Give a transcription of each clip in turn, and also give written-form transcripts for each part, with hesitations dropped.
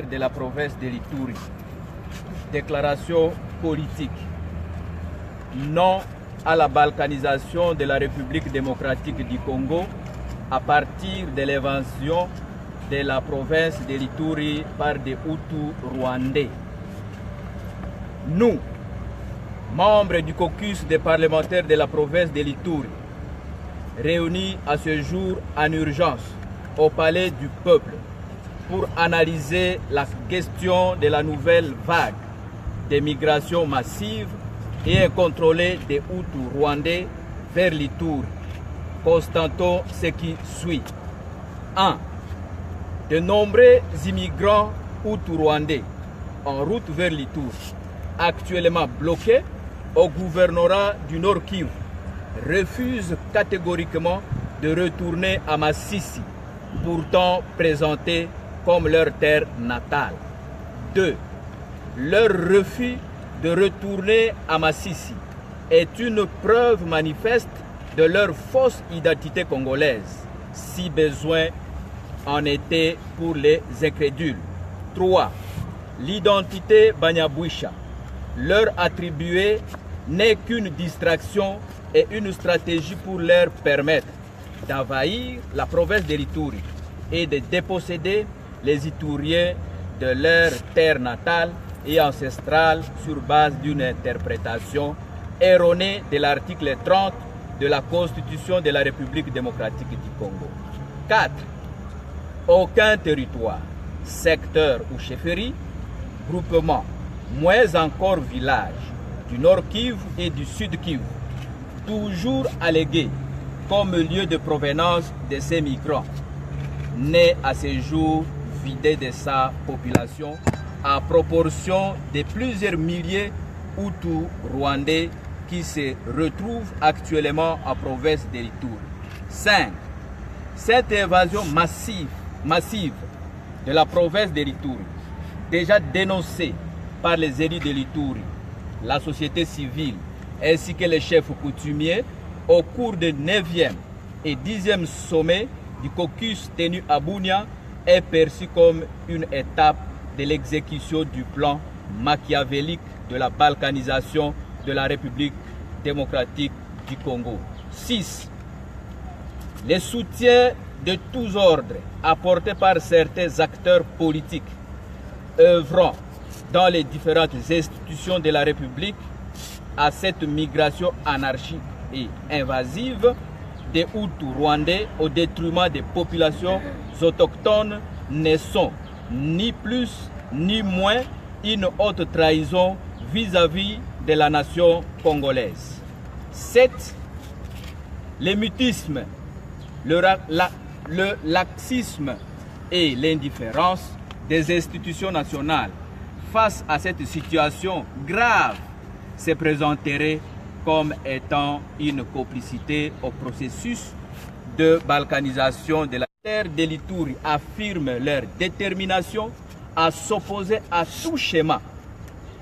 de la province de l'Ituri. Déclaration politique. Non à la balkanisation de la République démocratique du Congo à partir de l'invasion de la province de l'Ituri par des Hutus rwandais. Nous, membres du caucus des parlementaires de la province de l'Ituri, réunis à ce jour en urgence au Palais du Peuple pour analyser la question de la nouvelle vague de migration massive et incontrôlée des Hutus rwandais vers l'Ituri. Constatons ce qui suit. 1. De nombreux immigrants Hutus rwandais en route vers l'Ituri, actuellement bloqués au gouvernorat du Nord Kivu, refusent catégoriquement de retourner à Masisi, pourtant présentée comme leur terre natale. 2. Leur refus de retourner à Masisi est une preuve manifeste de leur fausse identité congolaise, si besoin en était pour les incrédules. 3. L'identité Banyabwisha leur attribuée n'est qu'une distraction et une stratégie pour leur permettre d'envahir la province de l'Ituri et de déposséder les Ituriens de leur terre natale et ancestrale sur base d'une interprétation erronée de l'article 30 de la Constitution de la République démocratique du Congo. 4. Aucun territoire, secteur ou chefferie, groupement, moins encore village du Nord Kivu et du Sud Kivu, toujours allégué comme lieu de provenance de ces migrants, n'est à ce jour vidé de sa population à proportion de plusieurs milliers Hutus rwandais qui se retrouvent actuellement en province de l'Ituri. 5. Cette invasion massive de la province de l'Ituri, déjà dénoncée par les élus de l'Ituri, la société civile ainsi que les chefs coutumiers au cours du 9e et 10e sommet du caucus tenu à Bunia, est perçue comme une étape de l'exécution du plan machiavélique de la balkanisation de la République démocratique du Congo. 6. Les soutiens de tous ordres apportés par certains acteurs politiques œuvrant dans les différentes institutions de la République à cette migration anarchique et invasive des Hutus rwandais au détriment des populations autochtones ne sont ni plus ni moins une haute trahison vis-à-vis de la nation congolaise. 7. Le mutisme, le laxisme et l'indifférence des institutions nationales face à cette situation grave se présenteraient comme étant une complicité au processus de balkanisation de la terre de l'Ituri, affirment leur détermination à s'opposer à tout schéma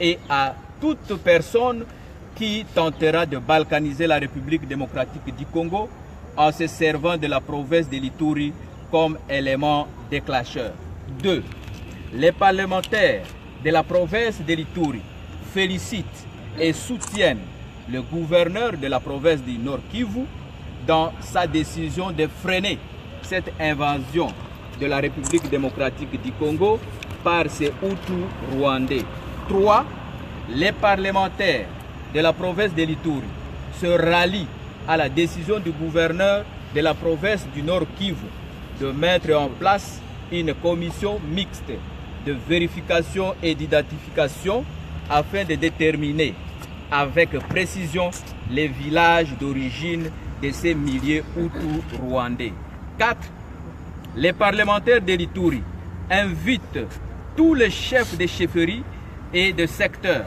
et à toute personne qui tentera de balkaniser la République démocratique du Congo en se servant de la province de l'Ituri comme élément déclencheur. 2. Les parlementaires de la province de l'Ituri félicitent et soutiennent le gouverneur de la province du Nord Kivu dans sa décision de freiner cette invasion de la République démocratique du Congo par ces Hutus rwandais. 3. Les parlementaires de la province de l'Ituri se rallient à la décision du gouverneur de la province du Nord Kivu de mettre en place une commission mixte de vérification et d'identification afin de déterminer avec précision les villages d'origine de ces milliers Hutus rwandais. 4. Les parlementaires de l'Ituri invitent tous les chefs de chefferie et de secteur,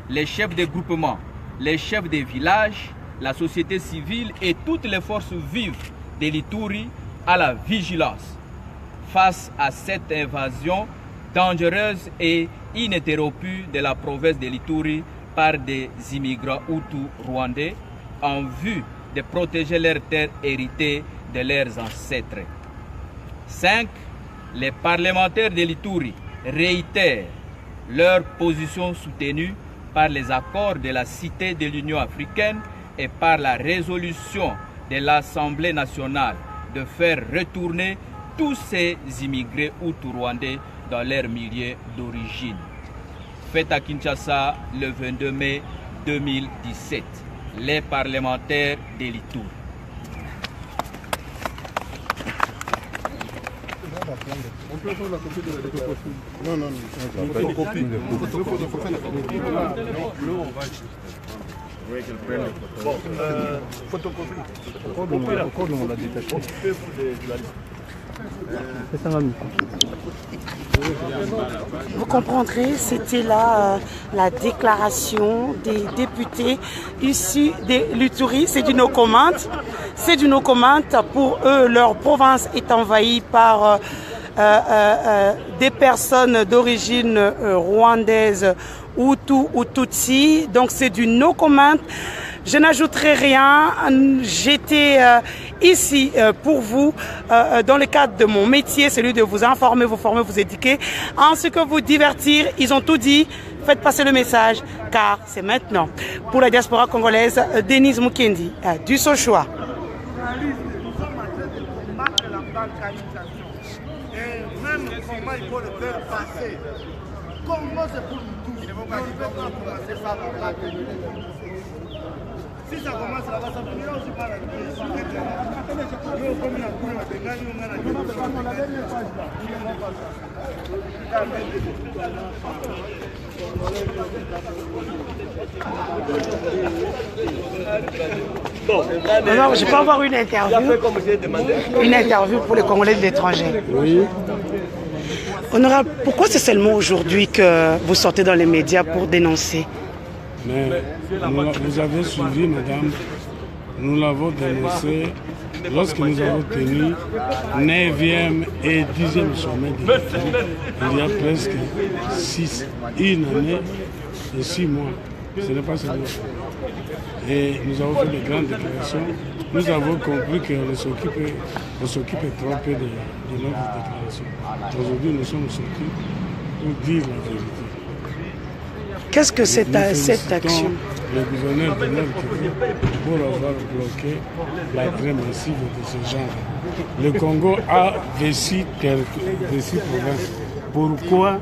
les chefs de groupement, les chefs de villages, la société civile et toutes les forces vives de l'Ituri à la vigilance face à cette invasion dangereuse et ininterrompue de la province de l'Ituri par des immigrants Hutus rwandais en vue de protéger leurs terres héritées de leurs ancêtres. 5. Les parlementaires de l'Ituri réitèrent leur position soutenue par les accords de la Cité de l'Union africaine et par la résolution de l'Assemblée nationale de faire retourner tous ces immigrés hutu-rwandais dans leur milieu d'origine. Fait à Kinshasa le 22 mai 2017. Les parlementaires de l'Ituri. On peut faire la copie de la photocopie. Non, non, non. Photocopie. Vous comprendrez, c'était là la déclaration des députés issus de l'Ituri. C'est du no comment. C'est du no comment. Pour eux, leur province est envahie par des personnes d'origine rwandaise, Hutu ou Tutsi. Donc c'est du no comment. Je n'ajouterai rien. J'étais ici pour vous, dans le cadre de mon métier, celui de vous informer, vous former, vous éduquer, ainsi que vous divertir. Ils ont tout dit. Faites passer le message, car c'est maintenant. Pour la diaspora congolaise, Denise Mukendi, du Sochoa. Et même comment il faut le faire passer. Comment c'est pour nous tous. On ne peut pas commencer par la tenue. Si ça commence là-bas, ça finira aussi par la tenue. Alors, je peux avoir une interview pour les Congolais de l'étranger. Oui. Honorable, pourquoi c'est seulement aujourd'hui que vous sortez dans les médias pour dénoncer? Mais vous avez suivi, madame, nous l'avons dénoncé lorsque nous avons tenu 9e et 10e sommet de l'État. Il y a presque une année et 6 mois. Ce n'est pas seulement ça. Et nous avons fait de grandes déclarations. Nous avons compris qu'on s'occupe trop peu de notre déclaration. Aujourd'hui, nous sommes sortis pour dire la vérité. Qu'est-ce que cette action? Le gouverneur de Nord Kivu pour avoir bloqué l'entrée massive de ce genre. Le Congo a vessi provinces. Pourquoi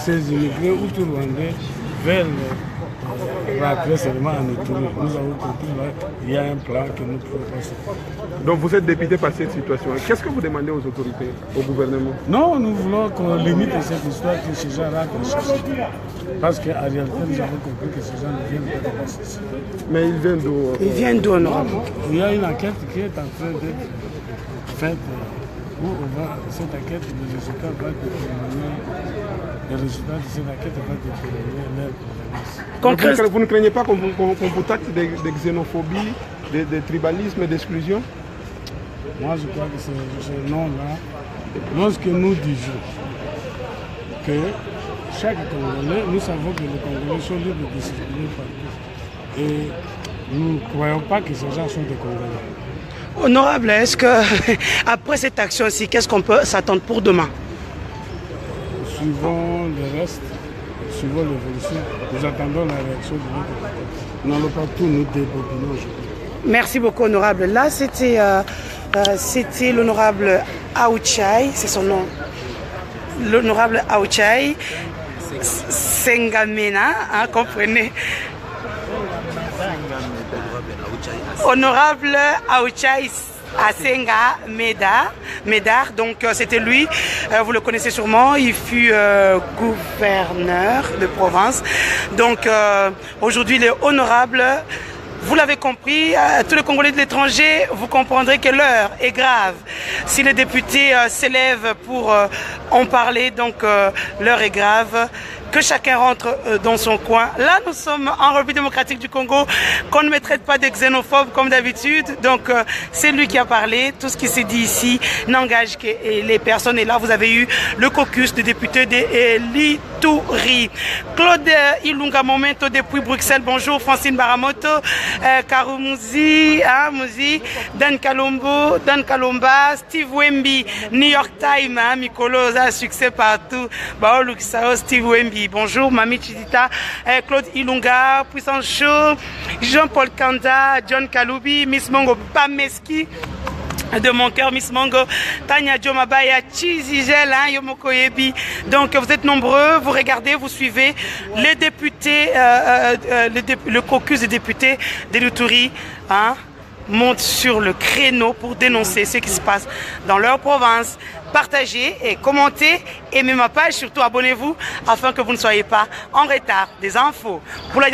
ces immigrés hutu-rwandais veulent rentrer seulement en Ituri? Nous avons compris qu'il y a un plan que nous pouvons passer. Donc vous êtes dépité par cette situation. Qu'est-ce que vous demandez aux autorités, au gouvernement? Non, nous voulons qu'on limite cette histoire, que ces gens rentrent chercher. Parce qu'en réalité, nous avons compris que ces gens ne viennent pas de la société. Mais ils viennent d'où? Ils viennent d'où, honorable? Il y a une enquête qui est en train d'être faite où cette enquête, les résultats vont déterminer. Les résultats de cette enquête vont déterminer leur provenance. Vous ne craignez pas qu'on vous taxe de xénophobie, de tribalisme, d'exclusion? Moi, je crois que ce nom-là, lorsque nous disons que chaque Congolais, nous savons que les Congolais sont libres de circuler partout. Et nous ne croyons pas que ces gens sont des Congolais. Honorable, est-ce que après cette action-ci, qu'est-ce qu'on peut s'attendre pour demain? Suivant le reste, suivant l'évolution, nous attendons la réaction de notre côté. Nous n'allons pas tout nous débobiner aujourd'hui. Merci beaucoup, honorable. Là, c'était l'honorable Aouchai, c'est son nom. L'honorable Aouchai Sengamena, hein, comprenez. Honorable Aouchai Asenga Médard, donc c'était lui, vous le connaissez sûrement, il fut gouverneur de province. Donc aujourd'hui il est honorable. Vous l'avez compris, tous les Congolais de l'étranger, vous comprendrez que l'heure est grave. Si les députés s'élèvent pour en parler, donc l'heure est grave. que chacun rentre dans son coin. Là, nous sommes en République démocratique du Congo, qu'on ne me traite pas de xénophobe comme d'habitude. Donc, c'est lui qui a parlé. Tout ce qui s'est dit ici n'engage que les personnes. Et là, vous avez eu le caucus de députés de l'Ituri. Claude Ilunga Momento depuis Bruxelles. Bonjour. Francine Baramoto, Karumuzi, Mouzi, Dan Kalombo, Dan Kalomba, Steve Wemby, New York Times, Mikolo, ça a succès partout. Baolu Kisao, Steve Wemby. Bonjour, Mami Chidita, Claude Ilunga, Puissance Show, Jean-Paul Kanda, John Kaloubi, Miss Mongo Pameski. De mon cœur, Miss Mongo, Tanya Jomabaya, Chizigel, Yomoko Yebi. Donc, vous êtes nombreux, vous regardez, vous suivez les députés, le caucus des députés de l'Ituri, monte sur le créneau pour dénoncer ce qui se passe dans leur province. Partagez et commentez, aimez ma page, surtout abonnez-vous afin que vous ne soyez pas en retard des infos. Pour la